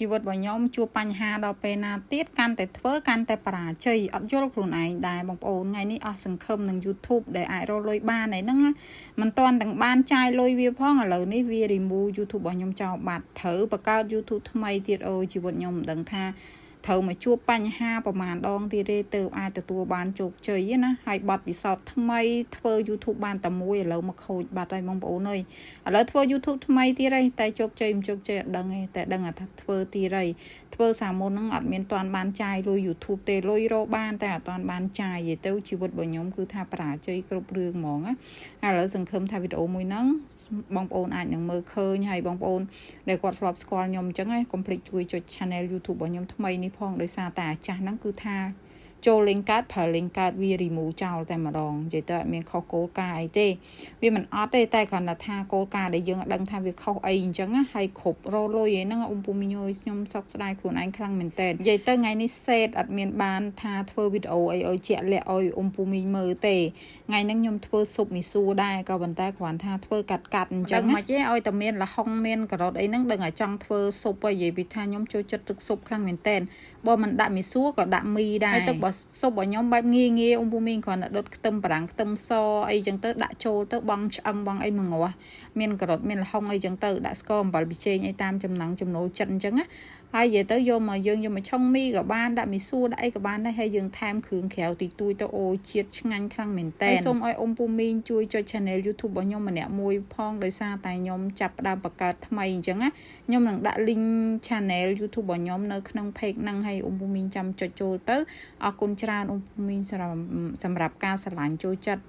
ជីវិតរបស់ខ្ញុំជួបបញ្ហាដល់ពេលណាទៀតកាន់តែធ្វើកាន់តែបរាជ័យអត់យល់ខ្លួនឯងដែរបងប្អូនថ្ងៃនេះអស់សង្ឃឹមនឹង YouTube ដែលអាចរកលុយបានហ្នឹងមិនទាន់ទាំងបានចាយលុយវាផងឥឡូវនេះវា remove YouTube របស់ខ្ញុំចោលបាត់ត្រូវបង្កើត YouTube ថ្មីទៀតអូជីវិតខ្ញុំមិនដឹងថាត្រូវមកជួបបញ្ហាប្រហែលដងទៀតទេទៅអាចទទួលបានជោគជ័យណាហើយប័ណ្ណពិសោធន៍ថ្មីធ្វើ YouTube បានតែមួយឥឡូវមកខូចបាត់ហើយបងប្អូនអើយឥឡូវធ្វើ YouTube ថ្មីទៀតហើយតែជោគជ័យមិនជោគជ័យអត់ដឹងទេតែដឹងថាធ្វើទៀតហើយធ្វើសាមុនហ្នឹងអត់មានទាន់បានចាយលុយ YouTube ទេលុយរកបានតែអត់ទាន់បានចាយទេទៅជីវិតរបស់ខ្ញុំគឺថាបរាជ័យគ្រប់រឿងហ្មងណាឥឡូវសង្ឃឹមថាវីដេអូមួយហ្នឹងបងប្អូនអាចនឹងមើលឃើញហើយបងប្អូនដែលគាត់ធ្លាប់ស្គាល់ខ្ញុំអញ្ចឹងហើយកុំភ្លេចជួយចុច Channel YouTube របស់ខ្ញុំថ្មីនេះផងដោយសារតែអាចាស់ហ្នឹងគឺថាចូលលេងកើតប្រើលេងកើតវា remove ចោលតែម្ដងនិយាយទៅអត់មានខុសគោលការណ៍អីទេវាមិនអត់ទេតែគ្រាន់តែថាគោលការណ៍ដែលយើងដឹងថាវាខុសអីអញ្ចឹងហើយគ្រប់រលុយហ្នឹងអ៊ំពូមីញយខ្ញុំសោកស្ដាយខ្លួនឯងខ្លាំងមែនតើនិយាយទៅថ្ងៃនេះសេតអត់មានបានថាធ្វើវីដេអូអីឲ្យជាក់លាក់ឲ្យអ៊ំពូមីញមើលទេថ្ងៃហ្នឹងខ្ញុំធ្វើស៊ុបមីស៊ូដែរក៏ប៉ុន្តែគ្រាន់ថាធ្វើកាត់អញ្ចឹងមិនទេឲ្យតែមានលហុងមានការ៉ុតអីហ្នឹងដឹងតែចង់ធ្វើស៊ុបហើយនិយាយពីថាខ្ញុំចូលចិត្តទឹកស៊ុបខ្លាំងមែនតើបើមិនដាក់មីស៊ូក៏ដាក់មីដែរទឹកបើស៊ុបរបស់ខ្ញុំបែបងាយអ៊ំពូមីងគ្រាន់តែដុតខ្ទឹមបារាំងខ្ទឹមសអីចឹងទៅដាក់ចូលទៅបងឆ្អឹងបងអីមួយងាស់មានការ៉ុតមានលហុងអីចឹងទៅដាក់ស្ករអំបិលប៊ីចេងអីតាមចំណង់ចំណូលចិត្តអញ្ចឹងណាហើយនិយាយទៅយកមកឆុងមីក៏បានដាក់មីស៊ូដាក់អីក៏បានដែរហើយយើងថែមគ្រឿងក្រៅតិចតួចទៅអូជាតិឆ្ងាញ់ខ្លាំងមែនតើសូមឲ្យអ៊ំពូមីងជួយចុច Channel YouTube របស់ខ្ញុំម្នាក់មួយផងដោយសារតែខ្ញុំចាប់ផ្ដើមបង្កើតថ្មីអញ្ចឹងណាខ្ញុំនឹងដាក់ link Channel YouTube របស់ខ្ញុំនៅក្នុង page ហ្នឹងហើយអ៊ំពូមីងចាំចុចចូលទៅអរគុណច្រើនអ៊ំពូមីងសម្រាប់ការស្រឡាញ់ចូលចិត្ត